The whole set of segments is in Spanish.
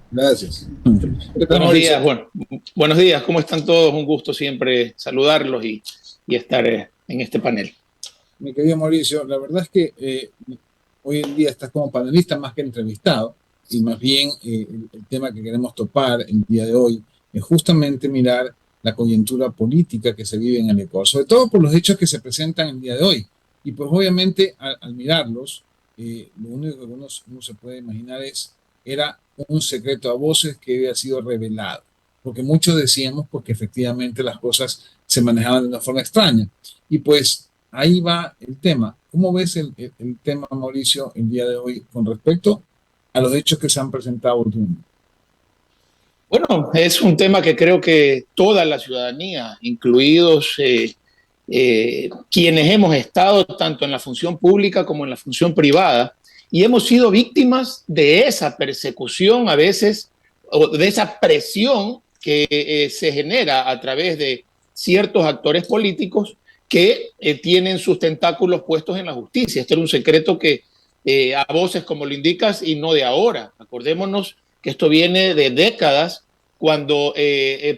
Gracias. ¿Qué tal, Buenos Mauricio? días, bueno, buenos días, ¿cómo están todos? Un gusto siempre saludarlos y estar en este panel. Mi querido Mauricio, la verdad es que hoy en día estás como panelista más que entrevistado, y más bien el tema que queremos topar el día de hoy es justamente mirar la coyuntura política que se vive en el Ecuador, sobre todo por los hechos que se presentan el día de hoy. Y pues obviamente al mirarlos, lo único que uno se puede imaginar era un secreto a voces que había sido revelado, porque muchos decíamos pues, que efectivamente las cosas se manejaban de una forma extraña. Y pues ahí va el tema. ¿Cómo ves el tema, Mauricio, el día de hoy con respecto a los hechos que se han presentado últimamente? Bueno, es un tema que creo que toda la ciudadanía, incluidos quienes hemos estado tanto en la función pública como en la función privada, y hemos sido víctimas de esa persecución a veces, o de esa presión que se genera a través de ciertos actores políticos que tienen sus tentáculos puestos en la justicia. Este era un secreto que a voces, como lo indicas, y no de ahora. Acordémonos que esto viene de décadas cuando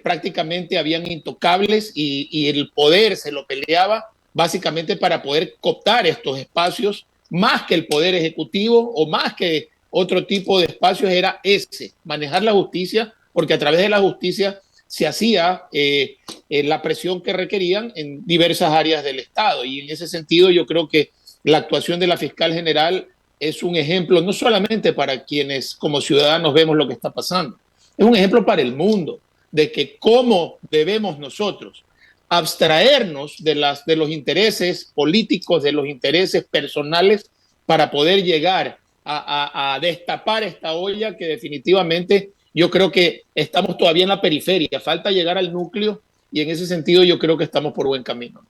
prácticamente habían intocables y el poder se lo peleaba básicamente para poder cooptar estos espacios, más que el poder ejecutivo o más que otro tipo de espacios, era ese, manejar la justicia, porque a través de la justicia se hacía la presión que requerían en diversas áreas del Estado. Y en ese sentido yo creo que la actuación de la fiscal general es un ejemplo no solamente para quienes como ciudadanos vemos lo que está pasando, es un ejemplo para el mundo de que cómo debemos nosotros abstraernos de los intereses políticos, de los intereses personales, para poder llegar a destapar esta olla que definitivamente yo creo que estamos todavía en la periferia, falta llegar al núcleo y en ese sentido yo creo que estamos por buen camino.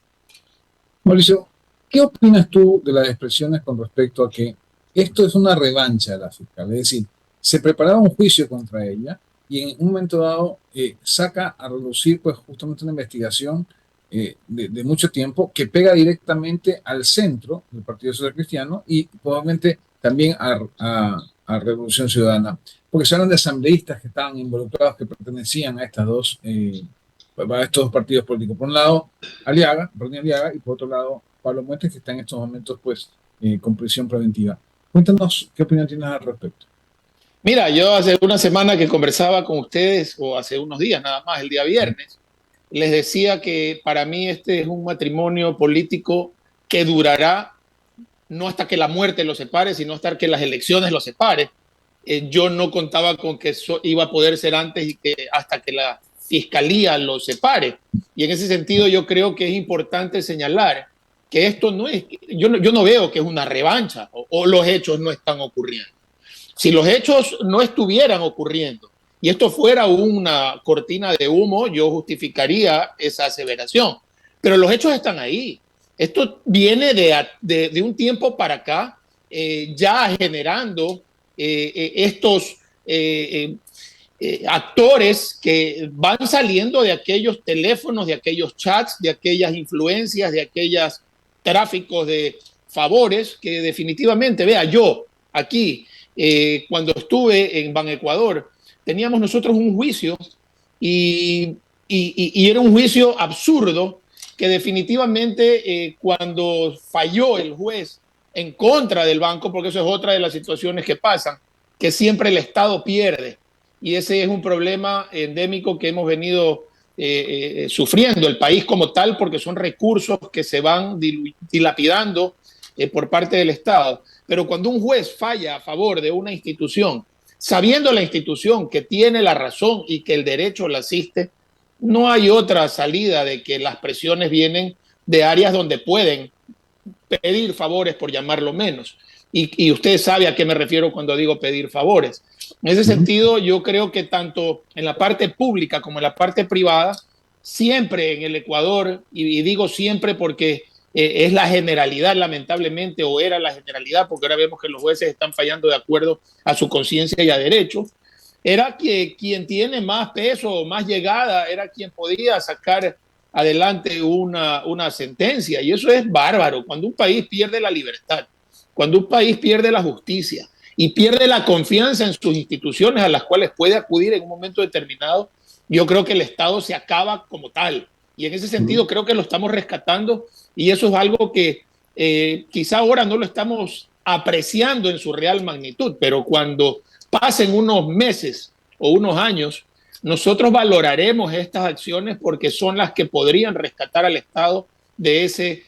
Mauricio, ¿qué opinas tú de las expresiones con respecto a que esto es una revancha de la fiscal? Es decir, se preparaba un juicio contra ella y en un momento dado saca a relucir pues justamente una investigación de mucho tiempo que pega directamente al centro del Partido Social Cristiano y probablemente también a Revolución Ciudadana, porque se hablan de asambleístas que estaban involucrados, que pertenecían a a estos dos partidos políticos. Por un lado, Aliaga, Ronnie Aliaga, y por otro lado, Pablo Muentes, que está en estos momentos pues con prisión preventiva. Cuéntanos qué opinión tienes al respecto. Mira, yo hace una semana que conversaba con ustedes, o hace unos días nada más, el día viernes, les decía que para mí este es un matrimonio político que durará no hasta que la muerte los separe, sino hasta que las elecciones los separe. Yo no contaba con que eso iba a poder ser antes y que hasta que la fiscalía los separe. Y en ese sentido yo creo que es importante señalar que esto no es, yo no veo que es una revancha o los hechos no están ocurriendo. Si los hechos no estuvieran ocurriendo y esto fuera una cortina de humo, yo justificaría esa aseveración. Pero los hechos están ahí. Esto viene de un tiempo para acá, ya generando estos actores que van saliendo de aquellos teléfonos, de aquellos chats, de aquellas influencias, de aquellos tráficos de favores, que definitivamente, vea, yo aquí, cuando estuve en Ban Ecuador, teníamos nosotros un juicio y era un juicio absurdo que definitivamente cuando falló el juez en contra del banco, porque eso es otra de las situaciones que pasan, que siempre el Estado pierde. Y ese es un problema endémico que hemos venido sufriendo el país como tal, porque son recursos que se van dilapidando por parte del Estado. Pero cuando un juez falla a favor de una institución, sabiendo la institución que tiene la razón y que el derecho la asiste, no hay otra salida de que las presiones vienen de áreas donde pueden pedir favores, por llamarlo menos. Y usted sabe a qué me refiero cuando digo pedir favores. En ese Uh -huh. sentido, yo creo que tanto en la parte pública como en la parte privada, siempre en el Ecuador, y digo siempre porque es la generalidad, lamentablemente, o era la generalidad, porque ahora vemos que los jueces están fallando de acuerdo a su conciencia y a derecho, era que quien tiene más peso o más llegada era quien podía sacar adelante una sentencia. Y eso es bárbaro. Cuando un país pierde la libertad, cuando un país pierde la justicia y pierde la confianza en sus instituciones a las cuales puede acudir en un momento determinado, yo creo que el Estado se acaba como tal. Y en ese sentido creo que lo estamos rescatando y eso es algo que quizá ahora no lo estamos apreciando en su real magnitud, pero cuando pasen unos meses o unos años, nosotros valoraremos estas acciones porque son las que podrían rescatar al Estado de ese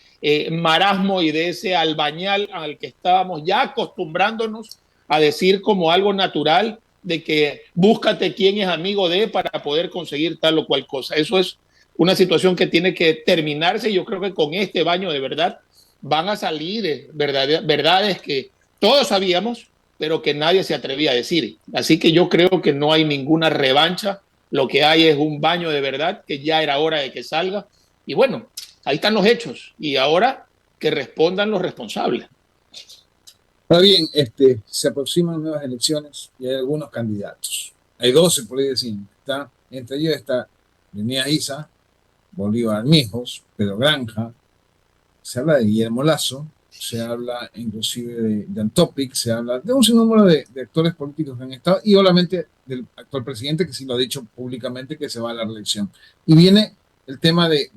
marasmo y de ese albañal al que estábamos ya acostumbrándonos a decir como algo natural de que búscate quién es amigo de para poder conseguir tal o cual cosa. Eso es una situación que tiene que terminarse y yo creo que con este baño de verdad van a salir verdades que todos sabíamos, pero que nadie se atrevía a decir. Así que yo creo que no hay ninguna revancha, lo que hay es un baño de verdad que ya era hora de que salga. Y bueno, ahí están los hechos y ahora que respondan los responsables. Ahora bien, se aproximan nuevas elecciones y hay algunos candidatos. Hay 12, por ahí decir. Entre ellos está Lenín Isa, Bolívar Armijos, Pedro Granja, se habla de Guillermo Lasso, se habla inclusive de Antopic, se habla de un sinnúmero de actores políticos que han estado y obviamente del actual presidente que sí lo ha dicho públicamente que se va a la reelección. Y viene el tema de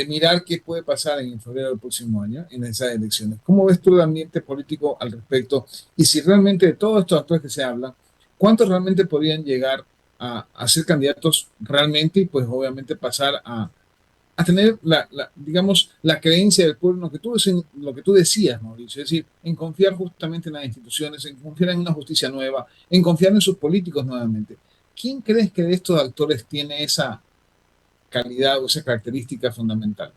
mirar qué puede pasar en febrero del próximo año en esas elecciones. ¿Cómo ves tú el ambiente político al respecto? Y si realmente de todos estos actores que se hablan, ¿cuántos realmente podrían llegar a ser candidatos realmente y pues obviamente pasar a tener digamos, la creencia del pueblo en lo que tú decías, Mauricio, es decir, en confiar justamente en las instituciones, en confiar en una justicia nueva, en confiar en sus políticos nuevamente? ¿Quién crees que de estos actores tiene esa calidad o esa característica fundamental?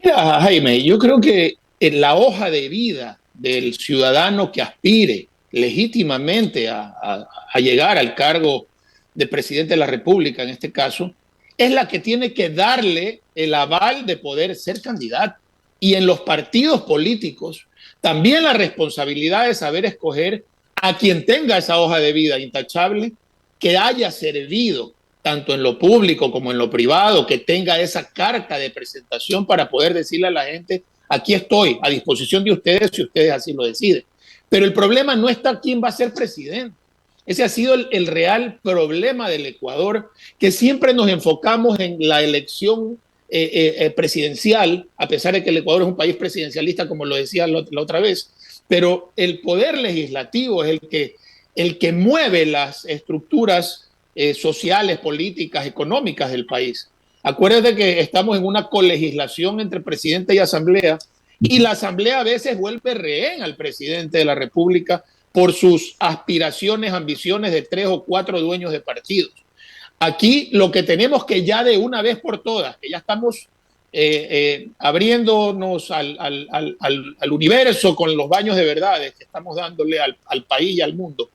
Mira, Jaime, yo creo que en la hoja de vida del ciudadano que aspire legítimamente a llegar al cargo de presidente de la República, en este caso, es la que tiene que darle el aval de poder ser candidato. Y en los partidos políticos, también la responsabilidad de saber escoger a quien tenga esa hoja de vida intachable, que haya servido tanto en lo público como en lo privado, que tenga esa carta de presentación para poder decirle a la gente, aquí estoy a disposición de ustedes si ustedes así lo deciden. Pero el problema no está quién va a ser presidente. Ese ha sido el real problema del Ecuador, que siempre nos enfocamos en la elección presidencial, a pesar de que el Ecuador es un país presidencialista, como lo decía la otra vez, pero el poder legislativo es el que mueve las estructuras sociales, políticas, económicas del país. Acuérdate que estamos en una colegislación entre presidente y asamblea y la asamblea a veces vuelve rehén al presidente de la República por sus aspiraciones, ambiciones de 3 o 4 dueños de partidos. Aquí lo que tenemos que ya de una vez por todas, que ya estamos abriéndonos al universo con los baños de verdades que estamos dándole al país y al mundo.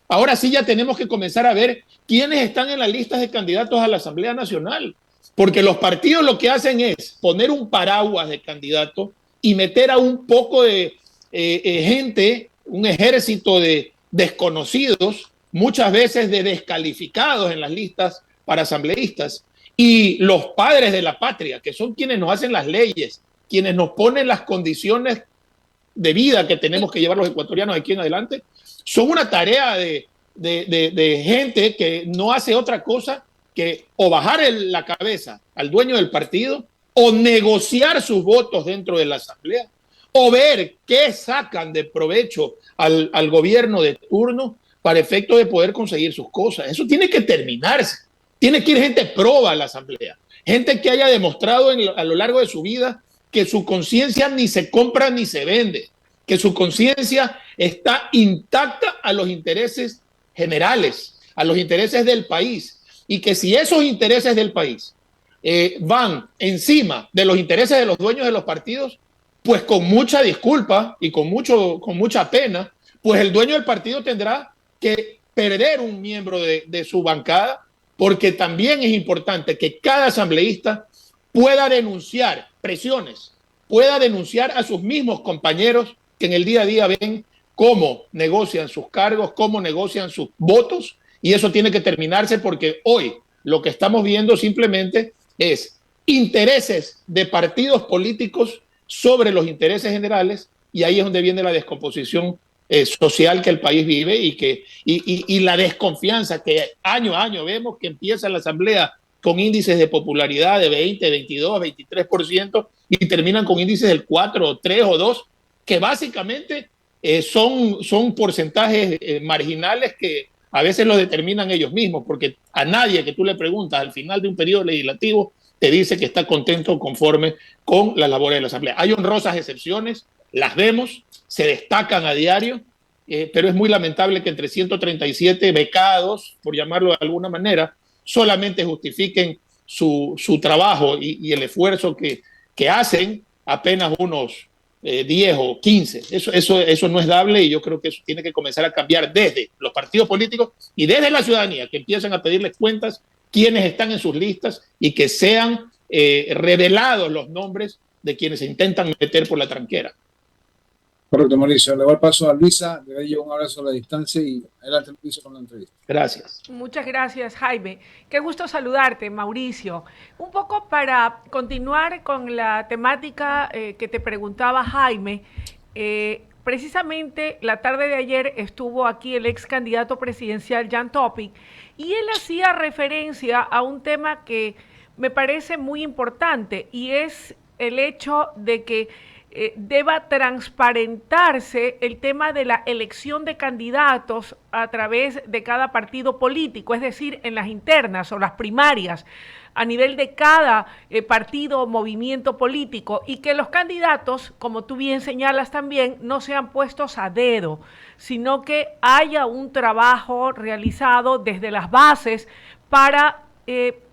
Ahora sí ya tenemos que comenzar a ver quiénes están en las listas de candidatos a la Asamblea Nacional, porque los partidos lo que hacen es poner un paraguas de candidatos y meter a un poco de gente, un ejército de desconocidos, muchas veces de descalificados en las listas para asambleístas, y los padres de la patria, que son quienes nos hacen las leyes, quienes nos ponen las condiciones de vida que tenemos que llevar los ecuatorianos aquí en adelante, son una tarea de gente que no hace otra cosa que o bajar la cabeza al dueño del partido o negociar sus votos dentro de la asamblea o ver qué sacan de provecho al gobierno de turno para efecto de poder conseguir sus cosas. Eso tiene que terminarse. Tiene que ir gente proba a la asamblea, gente que haya demostrado a lo largo de su vida que su conciencia ni se compra ni se vende, que su conciencia está intacta a los intereses generales, a los intereses del país, y que si esos intereses del país van encima de los intereses de los dueños de los partidos, pues con mucha disculpa y con mucha pena, pues el dueño del partido tendrá que perder un miembro de su bancada, porque también es importante que cada asambleísta pueda denunciar presiones, pueda denunciar a sus mismos compañeros que en el día a día ven cómo negocian sus cargos, cómo negocian sus votos, y eso tiene que terminarse porque hoy lo que estamos viendo simplemente es intereses de partidos políticos sobre los intereses generales, y ahí es donde viene la descomposición social que el país vive y la desconfianza que año a año vemos que empieza la Asamblea con índices de popularidad de 20, 22, 23% y terminan con índices del 4, 3 o 2, que básicamente son porcentajes marginales que a veces los determinan ellos mismos, porque a nadie que tú le preguntas al final de un periodo legislativo te dice que está contento o conforme con las labores de la Asamblea. Hay honrosas excepciones, las vemos, se destacan a diario, pero es muy lamentable que entre 137 becados, por llamarlo de alguna manera, solamente justifiquen su trabajo y el esfuerzo que hacen apenas unos 10 o 15. Eso no es dable y yo creo que eso tiene que comenzar a cambiar desde los partidos políticos y desde la ciudadanía, que empiecen a pedirles cuentas quienes están en sus listas y que sean revelados los nombres de quienes se intentan meter por la tranquera. Correcto, Mauricio. Le doy el paso a Luisa, le doy un abrazo a la distancia y adelante, Luisa, con la entrevista. Gracias. Muchas gracias, Jaime. Qué gusto saludarte, Mauricio. Un poco para continuar con la temática que te preguntaba Jaime, precisamente la tarde de ayer estuvo aquí el ex candidato presidencial Jan Topic y él hacía referencia a un tema que me parece muy importante y es el hecho de que deba transparentarse el tema de la elección de candidatos a través de cada partido político, es decir, en las internas o las primarias, a nivel de cada partido o movimiento político, y que los candidatos, como tú bien señalas también, no sean puestos a dedo, sino que haya un trabajo realizado desde las bases para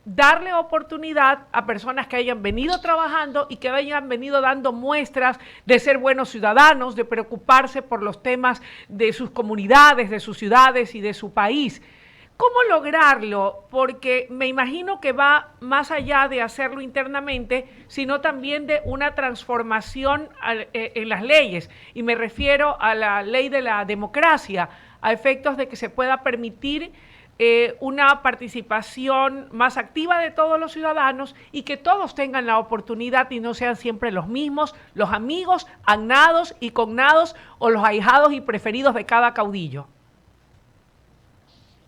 darle oportunidad a personas que hayan venido trabajando y que hayan venido dando muestras de ser buenos ciudadanos, de preocuparse por los temas de sus comunidades, de sus ciudades y de su país. ¿Cómo lograrlo? Porque me imagino que va más allá de hacerlo internamente, sino también de una transformación en las leyes. Y me refiero a la ley de la democracia, a efectos de que se pueda permitir una participación más activa de todos los ciudadanos y que todos tengan la oportunidad y no sean siempre los mismos, los amigos, agnados y cognados o los ahijados y preferidos de cada caudillo.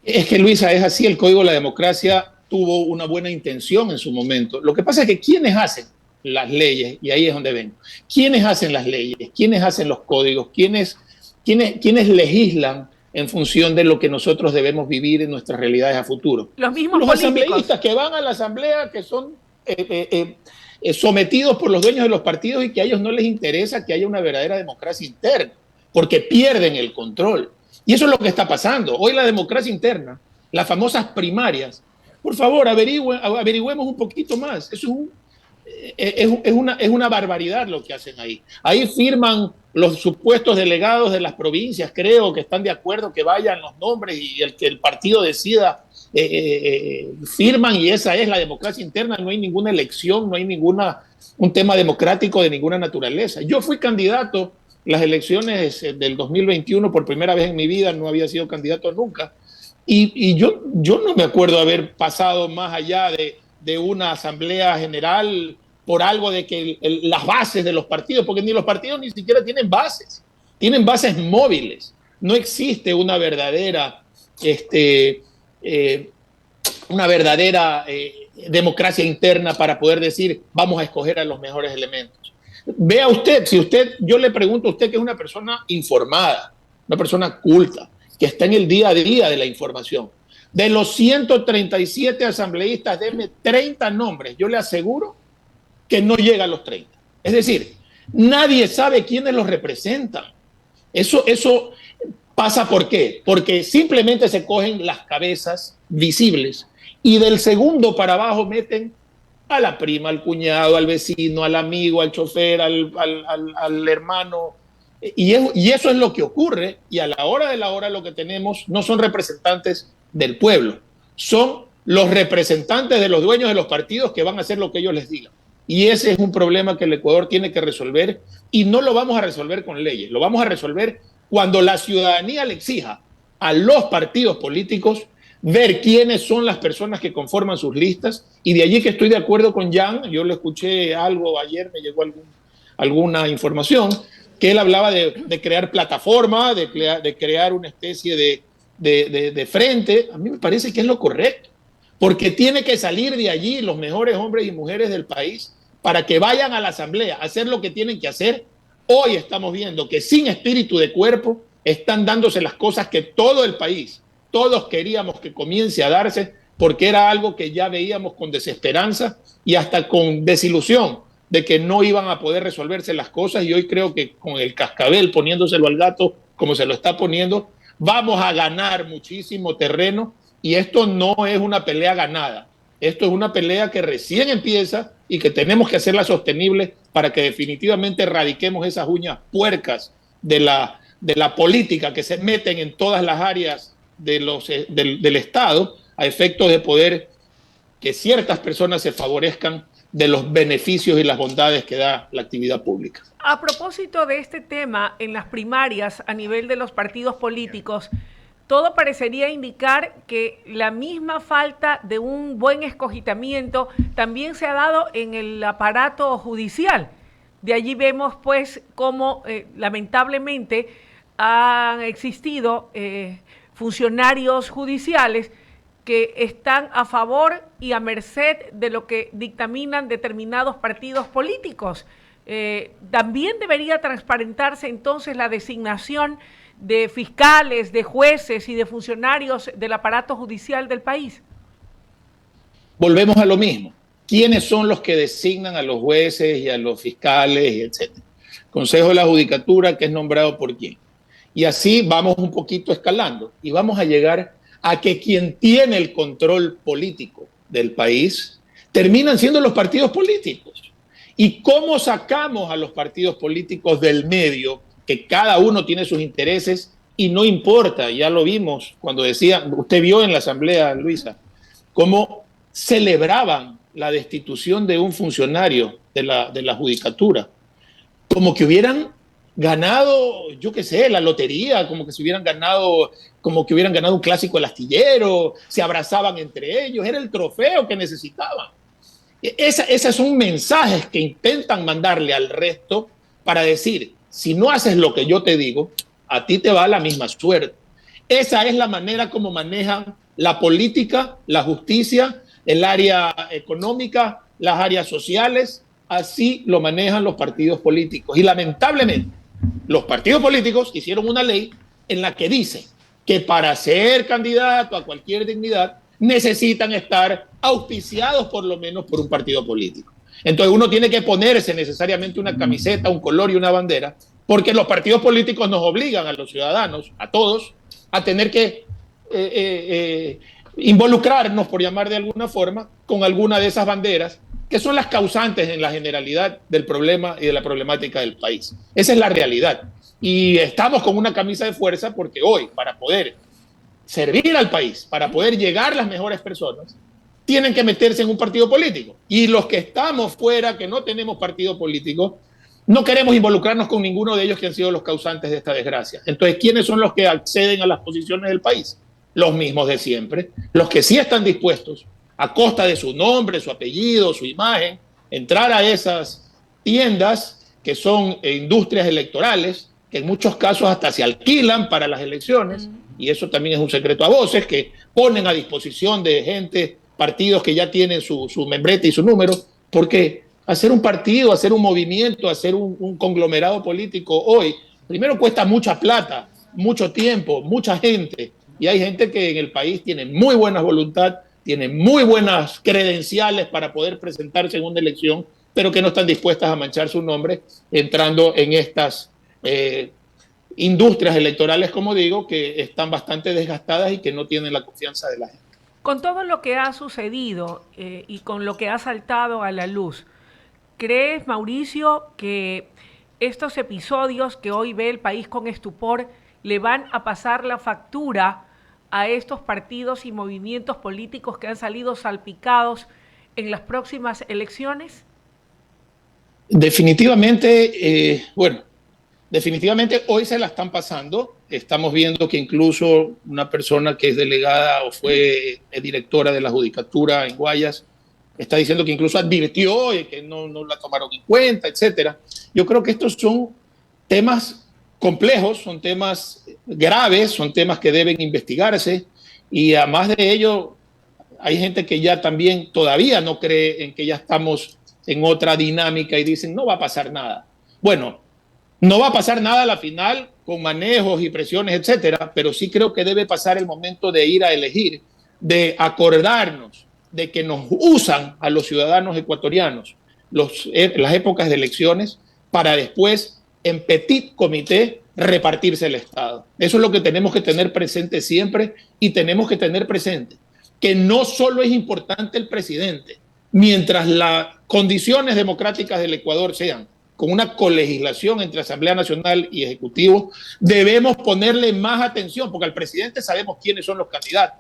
Es que, Luisa, es así, el Código de la Democracia tuvo una buena intención en su momento. Lo que pasa es que quienes hacen las leyes, y ahí es donde vengo, quienes hacen las leyes, quienes hacen los códigos, quienes legislan en función de lo que nosotros debemos vivir en nuestras realidades a futuro. Los mismos los políticos. Asambleístas que van a la asamblea, que son sometidos por los dueños de los partidos y que a ellos no les interesa que haya una verdadera democracia interna, porque pierden el control. Y eso es lo que está pasando. Hoy la democracia interna, las famosas primarias, por favor, averigüemos un poquito más. Eso es una barbaridad lo que hacen ahí. Ahí firman los supuestos delegados de las provincias, creo que están de acuerdo que vayan los nombres y el que el partido decida, firman, y esa es la democracia interna. No hay ninguna elección, no hay un tema democrático de ninguna naturaleza. Yo fui candidato las elecciones del 2021 por primera vez en mi vida, no había sido candidato nunca, y yo no me acuerdo haber pasado más allá de una asamblea general por algo de que las bases de los partidos, porque ni los partidos ni siquiera tienen bases móviles. No existe una verdadera democracia interna para poder decir vamos a escoger a los mejores elementos. Vea usted, yo le pregunto a usted que es una persona informada, una persona culta, que está en el día a día de la información. De los 137 asambleístas, denme 30 nombres, yo le aseguro que no llega a los 30. Es decir, nadie sabe quiénes los representan. Eso pasa, ¿por qué? Porque simplemente se cogen las cabezas visibles y del segundo para abajo meten a la prima, al cuñado, al vecino, al amigo, al chofer, al hermano. Y eso es lo que ocurre, y a la hora de la hora lo que tenemos no son representantes del pueblo, son los representantes de los dueños de los partidos que van a hacer lo que ellos les digan. Y ese es un problema que el Ecuador tiene que resolver, y no lo vamos a resolver con leyes, lo vamos a resolver cuando la ciudadanía le exija a los partidos políticos ver quiénes son las personas que conforman sus listas, y de allí que estoy de acuerdo con Jan. Yo le escuché algo ayer, me llegó alguna información, que él hablaba de crear plataforma, de crear una especie de frente. A mí me parece que es lo correcto, porque tiene que salir de allí los mejores hombres y mujeres del país para que vayan a la asamblea a hacer lo que tienen que hacer. Hoy estamos viendo que sin espíritu de cuerpo están dándose las cosas que todo el país, todos queríamos que comience a darse, porque era algo que ya veíamos con desesperanza y hasta con desilusión de que no iban a poder resolverse las cosas. Y hoy creo que con el cascabel poniéndoselo al gato como se lo está poniendo, vamos a ganar muchísimo terreno. Y esto no es una pelea ganada. Esto es una pelea que recién empieza y que tenemos que hacerla sostenible para que definitivamente erradiquemos esas uñas puercas de la política que se meten en todas las áreas del Estado a efectos de poder que ciertas personas se favorezcan de los beneficios y las bondades que da la actividad pública. A propósito de este tema, en las primarias a nivel de los partidos políticos, todo parecería indicar que la misma falta de un buen escogitamiento también se ha dado en el aparato judicial. De allí vemos pues cómo lamentablemente han existido funcionarios judiciales que están a favor y a merced de lo que dictaminan determinados partidos políticos. También debería transparentarse entonces la designación de fiscales, de jueces y de funcionarios del aparato judicial del país. Volvemos a lo mismo. ¿Quiénes son los que designan a los jueces y a los fiscales, y etcétera? Consejo de la Judicatura, que es nombrado por quién. Y así vamos un poquito escalando y vamos a llegar a que quien tiene el control político del país terminan siendo los partidos políticos. ¿Y cómo sacamos a los partidos políticos del medio? Que cada uno tiene sus intereses y no importa, ya lo vimos cuando decía, usted vio en la asamblea, Luisa, cómo celebraban la destitución de un funcionario de la judicatura, como que hubieran ganado, yo qué sé, la lotería, como que hubieran ganado un clásico del astillero, se abrazaban entre ellos, era el trofeo que necesitaban. Esos son mensajes que intentan mandarle al resto para decir, si no haces lo que yo te digo, a ti te va la misma suerte. Esa es la manera como manejan la política, la justicia, el área económica, las áreas sociales. Así lo manejan los partidos políticos. Y lamentablemente, los partidos políticos hicieron una ley en la que dice que para ser candidato a cualquier dignidad necesitan estar auspiciados por lo menos por un partido político. Entonces uno tiene que ponerse necesariamente una camiseta, un color y una bandera, porque los partidos políticos nos obligan a los ciudadanos, a todos, a tener que involucrarnos, por llamar de alguna forma, con alguna de esas banderas que son las causantes en la generalidad del problema y de la problemática del país. Esa es la realidad. Y estamos con una camisa de fuerza porque hoy, para poder servir al país, para poder llegar a las mejores personas, tienen que meterse en un partido político. Y los que estamos fuera, que no tenemos partido político, no queremos involucrarnos con ninguno de ellos que han sido los causantes de esta desgracia. Entonces, ¿quiénes son los que acceden a las posiciones del país? Los mismos de siempre, los que sí están dispuestos, a costa de su nombre, su apellido, su imagen, entrar a esas tiendas que son industrias electorales, que en muchos casos hasta se alquilan para las elecciones, y eso también es un secreto a voces, que ponen a disposición de gente, partidos que ya tienen su membrete y su número, porque hacer un partido, hacer un movimiento, hacer un conglomerado político hoy, primero cuesta mucha plata, mucho tiempo, mucha gente, y hay gente que en el país tiene muy buena voluntad, tiene muy buenas credenciales para poder presentarse en una elección, pero que no están dispuestas a manchar su nombre entrando en estas industrias electorales, como digo, que están bastante desgastadas y que no tienen la confianza de la gente. Con todo lo que ha sucedido y con lo que ha saltado a la luz, ¿crees, Mauricio, que estos episodios que hoy ve el país con estupor le van a pasar la factura a estos partidos y movimientos políticos que han salido salpicados en las próximas elecciones? Definitivamente, definitivamente hoy se la están pasando. Estamos viendo que incluso una persona que es delegada o fue directora de la Judicatura en Guayas está diciendo que incluso advirtió y que no la tomaron en cuenta, etcétera. Yo creo que estos son temas complejos, son temas graves, son temas que deben investigarse, y además de ello hay gente que ya también todavía no cree en que ya estamos en otra dinámica y dicen no va a pasar nada. Bueno, no va a pasar nada a la final con manejos y presiones, etcétera, pero sí creo que debe pasar el momento de ir a elegir, de acordarnos de que nos usan a los ciudadanos ecuatorianos las épocas de elecciones para después, en petit comité, repartirse el Estado. Eso es lo que tenemos que tener presente siempre, y tenemos que tener presente que no solo es importante el presidente, mientras las condiciones democráticas del Ecuador sean con una colegislación entre Asamblea Nacional y Ejecutivo, debemos ponerle más atención, porque al presidente sabemos quiénes son los candidatos.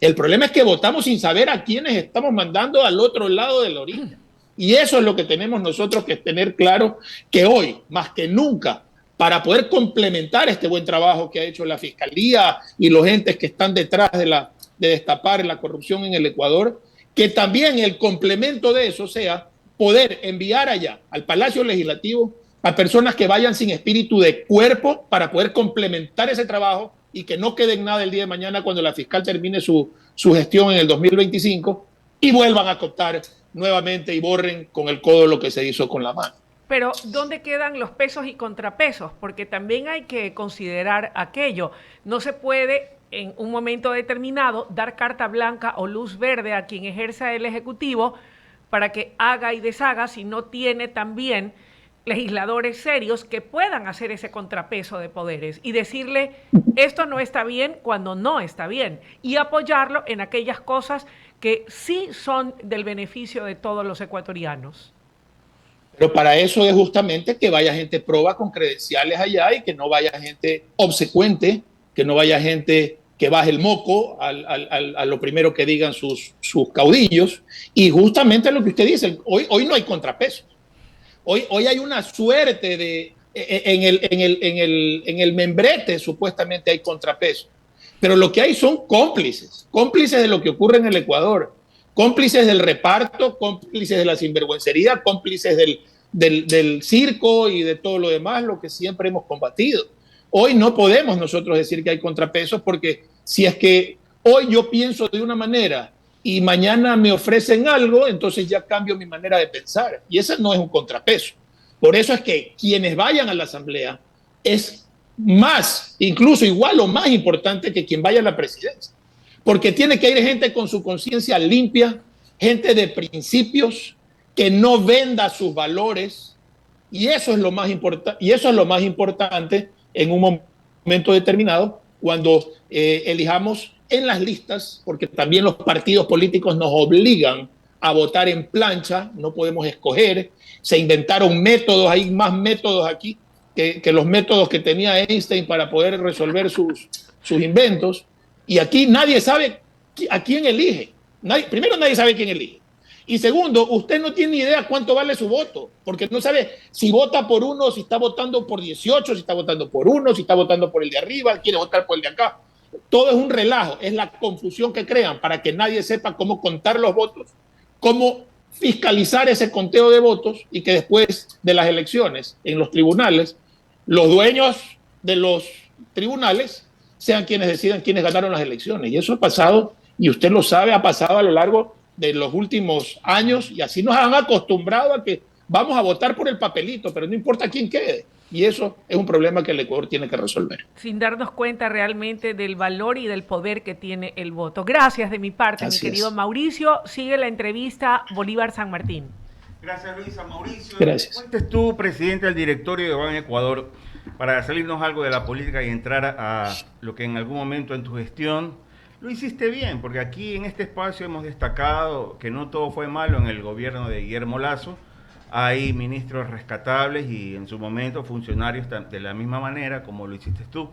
El problema es que votamos sin saber a quiénes estamos mandando al otro lado de la orilla. Y eso es lo que tenemos nosotros que tener claro, que hoy, más que nunca, para poder complementar este buen trabajo que ha hecho la Fiscalía y los entes que están detrás de destapar la corrupción en el Ecuador, que también el complemento de eso sea poder enviar allá al Palacio Legislativo a personas que vayan sin espíritu de cuerpo para poder complementar ese trabajo y que no quede en nada el día de mañana cuando la fiscal termine su gestión en el 2025 y vuelvan a cooptar nuevamente y borren con el codo lo que se hizo con la mano. Pero ¿dónde quedan los pesos y contrapesos? Porque también hay que considerar aquello. No se puede en un momento determinado dar carta blanca o luz verde a quien ejerza el Ejecutivo para que haga y deshaga si no tiene también legisladores serios que puedan hacer ese contrapeso de poderes y decirle esto no está bien cuando no está bien, y apoyarlo en aquellas cosas que sí son del beneficio de todos los ecuatorianos. Pero para eso es justamente que vaya gente proba con credenciales allá y que no vaya gente obsecuente, que no vaya gente que baje el moco a lo primero que digan sus caudillos. Y justamente lo que usted dice, hoy no hay contrapesos. Hoy hay una suerte de... En el membrete supuestamente hay contrapesos. Pero lo que hay son cómplices de lo que ocurre en el Ecuador. Cómplices del reparto, cómplices de la sinvergüencería, cómplices del circo y de todo lo demás, lo que siempre hemos combatido. Hoy no podemos nosotros decir que hay contrapesos, porque si es que hoy yo pienso de una manera y mañana me ofrecen algo, entonces ya cambio mi manera de pensar. Y ese no es un contrapeso. Por eso es que quienes vayan a la Asamblea es más, incluso igual o más importante que quien vaya a la presidencia. Porque tiene que ir gente con su conciencia limpia, gente de principios, que no venda sus valores, y eso es lo más importante en un momento determinado cuando elijamos en las listas, porque también los partidos políticos nos obligan a votar en plancha, no podemos escoger. Se inventaron métodos, hay más métodos aquí que los métodos que tenía Einstein para poder resolver sus inventos. Y aquí nadie sabe a quién elige. Primero, nadie sabe quién elige. Y segundo, usted no tiene ni idea cuánto vale su voto, porque no sabe si vota por uno, si está votando por 18, si está votando por uno, si está votando por el de arriba, quiere votar por el de acá. Todo es un relajo, es la confusión que crean para que nadie sepa cómo contar los votos, cómo fiscalizar ese conteo de votos, y que después de las elecciones en los tribunales, los dueños de los tribunales sean quienes decidan quiénes ganaron las elecciones. Y eso ha pasado, y usted lo sabe, ha pasado a lo largo de los últimos años, y así nos han acostumbrado a que vamos a votar por el papelito, pero no importa quién quede. Y eso es un problema que el Ecuador tiene que resolver. Sin darnos cuenta realmente del valor y del poder que tiene el voto. Gracias de mi parte, mi querido Mauricio. Sigue la entrevista Bolívar San Martín. Gracias, Luisa. Mauricio, gracias. Cuentes tú, presidente del directorio de Ban Ecuador, para salirnos algo de la política y entrar a lo que en algún momento en tu gestión lo hiciste bien, porque aquí en este espacio hemos destacado que no todo fue malo en el gobierno de Guillermo Lasso. Hay ministros rescatables y en su momento funcionarios de la misma manera como lo hiciste tú.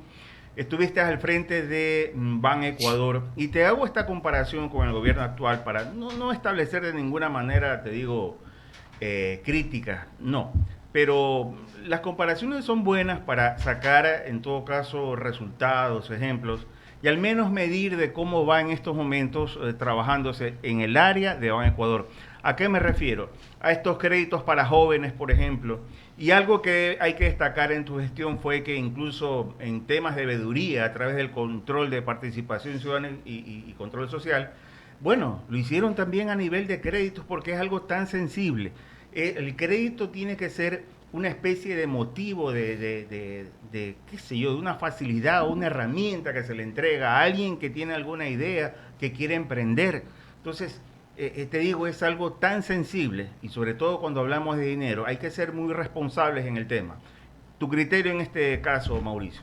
Estuviste al frente de Ban Ecuador, y te hago esta comparación con el gobierno actual para no establecer de ninguna manera, te digo, críticas, no. Pero las comparaciones son buenas para sacar, en todo caso, resultados, ejemplos, y al menos medir de cómo va en estos momentos trabajándose en el área de Ban Ecuador. ¿A qué me refiero? A estos créditos para jóvenes, por ejemplo, Y algo que hay que destacar en tu gestión fue que incluso en temas de veeduría, a través del control de participación ciudadana y control social, bueno, lo hicieron también a nivel de créditos porque es algo tan sensible. El crédito tiene que ser una especie de motivo qué sé yo, de una facilidad o una herramienta que se le entrega a alguien que tiene alguna idea, que quiere emprender. Entonces, te digo, es algo tan sensible y sobre todo cuando hablamos de dinero, hay que ser muy responsables en el tema. Tu criterio en este caso, Mauricio.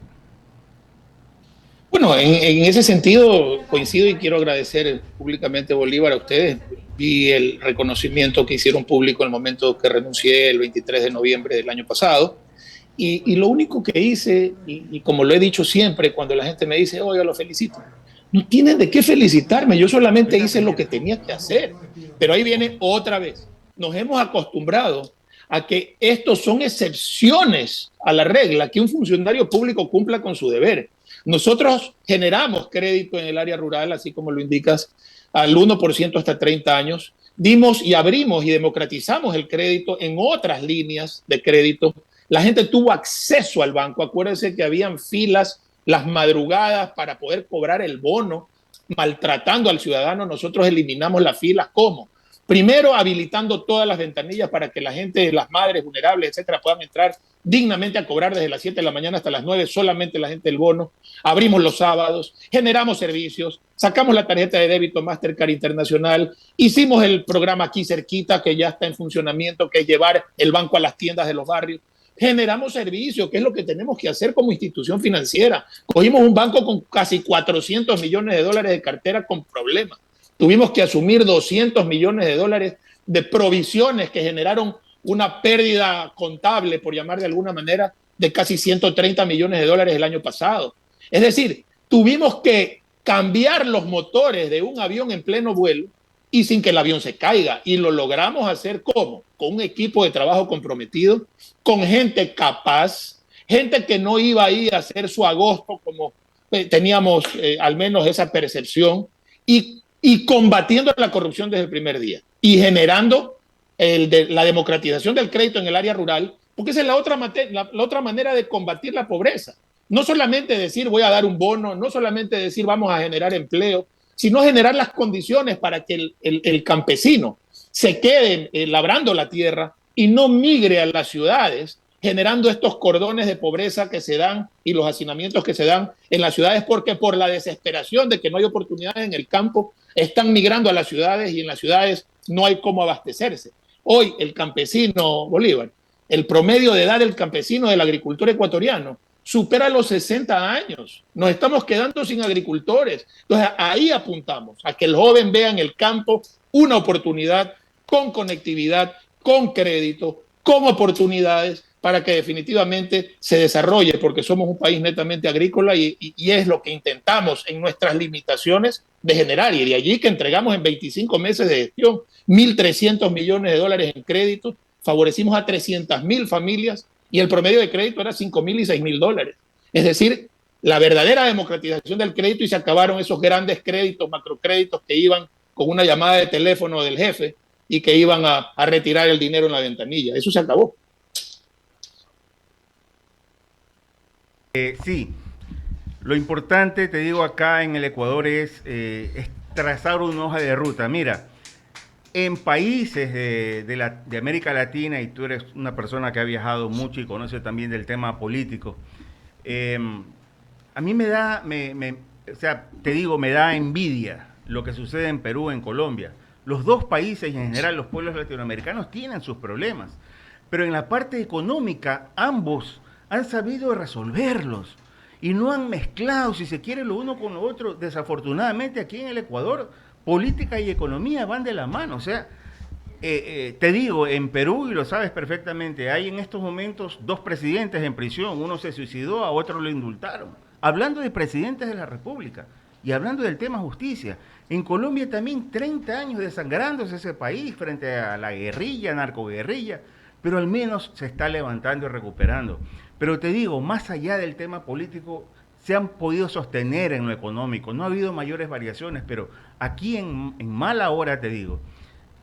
Bueno, en ese sentido coincido y quiero agradecer públicamente, Bolívar, a ustedes. Vi el reconocimiento que hicieron público en el momento que renuncié el 23 de noviembre del año pasado. Y lo único que hice, y como lo he dicho siempre, cuando la gente me dice, oiga, lo felicito, no tienen de qué felicitarme, yo solamente hice lo que tenía que hacer. Pero ahí viene otra vez. Nos hemos acostumbrado a que estos son excepciones a la regla, que un funcionario público cumpla con su deber. Nosotros generamos crédito en el área rural, así como lo indicas, al 1% hasta 30 años. Dimos y abrimos y democratizamos el crédito en otras líneas de crédito. La gente tuvo acceso al banco. Acuérdense que habían filas las madrugadas para poder cobrar el bono, maltratando al ciudadano. Nosotros eliminamos las filas. ¿Cómo? Primero, habilitando todas las ventanillas para que la gente, las madres vulnerables, etcétera, puedan entrar dignamente a cobrar desde las 7 de la mañana hasta las 9, solamente la gente del bono. Abrimos los sábados, generamos servicios, sacamos la tarjeta de débito Mastercard Internacional, hicimos el programa Aquí Cerquita, que ya está en funcionamiento, que es llevar el banco a las tiendas de los barrios. Generamos servicios, que es lo que tenemos que hacer como institución financiera. Cogimos un banco con casi 400 millones de dólares de cartera con problemas. Tuvimos que asumir 200 millones de dólares de provisiones que generaron una pérdida contable, por llamar de alguna manera, de casi 130 millones de dólares el año pasado. Es decir, tuvimos que cambiar los motores de un avión en pleno vuelo y sin que el avión se caiga. Y lo logramos hacer ¿cómo? Con un equipo de trabajo comprometido, con gente capaz, gente que no iba ahí a hacer su agosto como teníamos al menos esa percepción, y combatiendo la corrupción desde el primer día y generando la democratización del crédito en el área rural, porque esa es la otra manera de combatir la pobreza. No solamente decir voy a dar un bono, no solamente decir vamos a generar empleo, sino generar las condiciones para que el campesino se quede labrando la tierra y no migre a las ciudades, generando estos cordones de pobreza que se dan y los hacinamientos que se dan en las ciudades, porque por la desesperación de que no hay oportunidades en el campo, están migrando a las ciudades y en las ciudades no hay cómo abastecerse. Hoy el campesino, Bolívar, el promedio de edad del campesino, del agricultor ecuatoriano, supera los 60 años. Nos estamos quedando sin agricultores. Entonces ahí apuntamos a que el joven vea en el campo una oportunidad con conectividad, con crédito, con oportunidades para que definitivamente se desarrolle, porque somos un país netamente agrícola y es lo que intentamos en nuestras limitaciones de generar. Y de allí que entregamos en 25 meses de gestión 1.300 millones de dólares en créditos, favorecimos a 300.000 familias y el promedio de crédito era 5.000 y 6.000 dólares. Es decir, la verdadera democratización del crédito, y se acabaron esos grandes créditos, macrocréditos que iban con una llamada de teléfono del jefe y que iban a retirar el dinero en la ventanilla. Eso se acabó. Sí, lo importante, te digo, acá en el Ecuador es trazar una hoja de ruta. Mira, en países de América Latina, y tú eres una persona que ha viajado mucho y conoce también del tema político, a mí me da, o sea, te digo, me da envidia lo que sucede en Perú, en Colombia. Los dos países y en general los pueblos latinoamericanos tienen sus problemas, pero en la parte económica ambos han sabido resolverlos y no han mezclado, si se quiere, lo uno con lo otro. Desafortunadamente aquí en el Ecuador, política y economía van de la mano. O sea, te digo, en Perú, y lo sabes perfectamente, hay en estos momentos 2 presidentes en prisión. Uno se suicidó, a otro lo indultaron. Hablando de presidentes de la República y hablando del tema justicia. En Colombia también 30 años desangrándose ese país frente a la guerrilla, narcoguerrilla, pero al menos se está levantando y recuperando. Pero te digo, más allá del tema político, se han podido sostener en lo económico. No ha habido mayores variaciones, pero aquí en mala hora, te digo,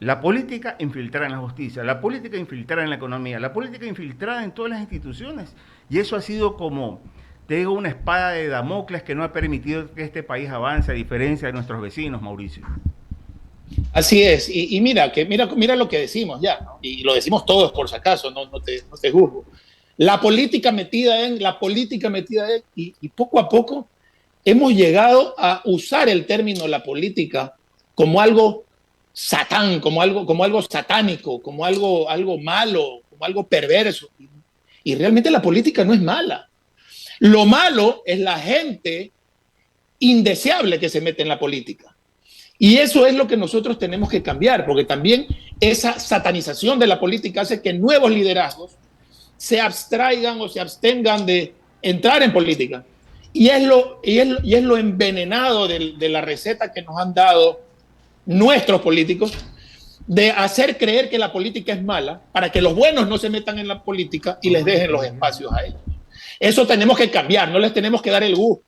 La política infiltrada en la justicia, la política infiltrada en la economía, la política infiltrada en todas las instituciones. Y eso ha sido como, te digo, una espada de Damocles que no ha permitido que este país avance, a diferencia de nuestros vecinos, Mauricio. Así es, y mira lo que decimos ya, ¿no? Y lo decimos todos por si acaso, no te juzgo. La política metida en, y poco a poco hemos llegado a usar el término la política como algo como algo satánico, como algo malo, como algo perverso. Y realmente la política no es mala. Lo malo es la gente indeseable que se mete en la política. Y eso es lo que nosotros tenemos que cambiar, porque también esa satanización de la política hace que nuevos liderazgos se abstraigan o se abstengan de entrar en política. Y es lo envenenado de la receta que nos han dado nuestros políticos, de hacer creer que la política es mala para que los buenos no se metan en la política y les dejen los espacios a ellos. Eso tenemos que cambiar, no les tenemos que dar el gusto.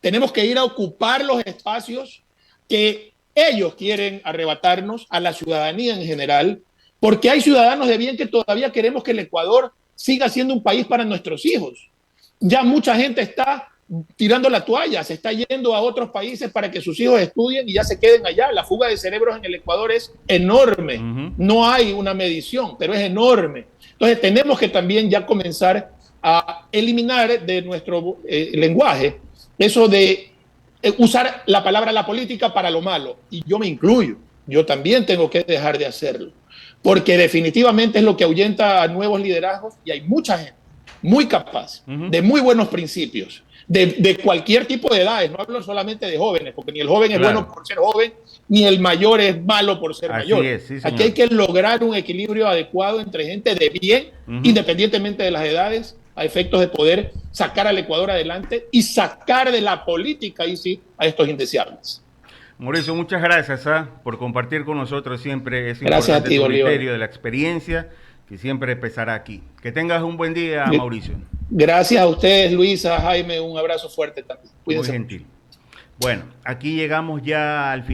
Tenemos que ir a ocupar los espacios que ellos quieren arrebatarnos a la ciudadanía en general, porque hay ciudadanos de bien que todavía queremos que el Ecuador siga siendo un país para nuestros hijos. Ya mucha gente está tirando la toalla, se está yendo a otros países para que sus hijos estudien y ya se queden allá. La fuga de cerebros en el Ecuador es enorme. No hay una medición, pero es enorme. Entonces tenemos que también ya comenzar a eliminar de nuestro lenguaje eso de usar la palabra la política para lo malo. Y yo me incluyo. Yo también tengo que dejar de hacerlo. Porque definitivamente es lo que ahuyenta a nuevos liderazgos y hay mucha gente muy capaz, de muy buenos principios, de cualquier tipo de edades, no hablo solamente de jóvenes, porque ni el joven es bueno por ser joven, ni el mayor es malo por ser mayor. Sí, aquí hay que lograr un equilibrio adecuado entre gente de bien, independientemente de las edades, a efectos de poder sacar al Ecuador adelante y sacar de la política, ahí sí, a estos indeseables. Mauricio, muchas gracias por compartir con nosotros siempre ese gracias a ti, tu Bolívar, criterio de la experiencia que siempre pesará aquí. Que tengas un buen día, Mauricio. Gracias a ustedes, Luisa, Jaime, un abrazo fuerte también. Cuídense. Muy gentil. Bueno, aquí llegamos ya al final.